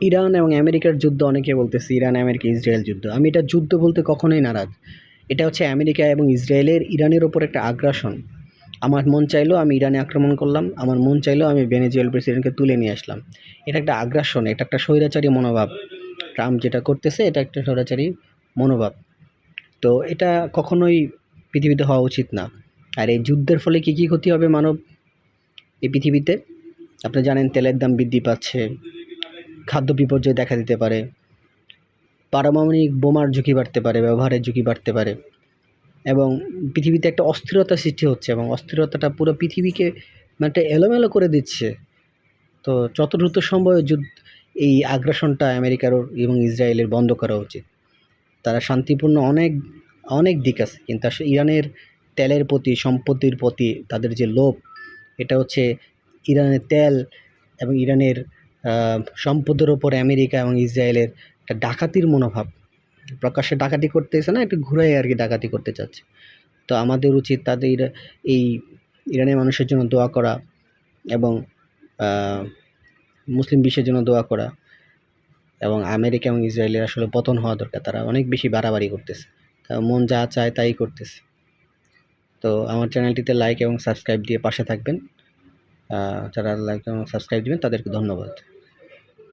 Iran এবং আমেরিকার যুদ্ধ, অনেকে বলতেছে ইরান, আমেরিকা, ইসরায়েল যুদ্ধ। আমি এটা যুদ্ধ বলতে কখনোই নারাজ। এটা হচ্ছে আমেরিকা এবং ইসরায়েলের ইরানের ওপর একটা আগ্রাসন। আমার মন চাইলো আমি ইরানে আক্রমণ করলাম, আমার মন চাইলো আমি ভেনেজুয়েলার প্রেসিডেন্টকে তুলে নিয়ে আসলাম। এটা একটা আগ্রাসন, এটা একটা স্বৈরাচারী মনোভাব। ট্রাম্প যেটা করতেছে এটা একটা স্বৈরাচারী মনোভাব। তো এটা কখনোই পৃথিবীতে হওয়া উচিত না। আর এই যুদ্ধের ফলে কী কী ক্ষতি হবে মানব এই পৃথিবীতে? আপনি জানেন তেলের দাম বৃদ্ধি পাচ্ছে, খাদ্য বিপর্যয় দেখা দিতে পারে, পারমাণবিক বোমার ঝুঁকি বাড়তে পারে, ব্যবহারের ঝুঁকি বাড়তে পারে, এবং পৃথিবীতে একটা অস্থিরতা সৃষ্টি হচ্ছে এবং অস্থিরতাটা পুরো পৃথিবীকে মানে একটা এলোমেলো করে দিচ্ছে। তো যত দ্রুত সম্ভব এই আগ্রাসনটা আমেরিকার এবং ইসরায়েলের বন্ধ করা উচিত। তারা শান্তিপূর্ণ অনেক অনেক দিক আছে, কিন্তু আসলে ইরানের তেলের প্রতি, সম্পত্তির প্রতি তাদের যে লোভ, এটা হচ্ছে ইরানের তেল এবং ইরানের সম্পদের ওপর আমেরিকা এবং ইসরায়েলের একটা ডাকাতির মনোভাব। প্রকাশ্যে ডাকাতি করতেছে না, একটু ঘুরাই আর কি ডাকাতি করতে চাচ্ছে। তো আমাদের উচিত তাদের এই ইরানের মানুষের জন্য দোয়া করা এবং মুসলিম বিশ্বের জন্য দোয়া করা, এবং আমেরিকা এবং ইসরায়েলের আসলে পতন হওয়া দরকার। তারা অনেক বেশি বাড়াবাড়ি করতেছে, তারা মন যা চায় তাই করতেছে। তো আমার চ্যানেলটিতে লাইক এবং সাবস্ক্রাইব দিয়ে পাশে থাকবেন। যারা লাইক এবং সাবস্ক্রাইব দিবেন তাদেরকে ধন্যবাদ।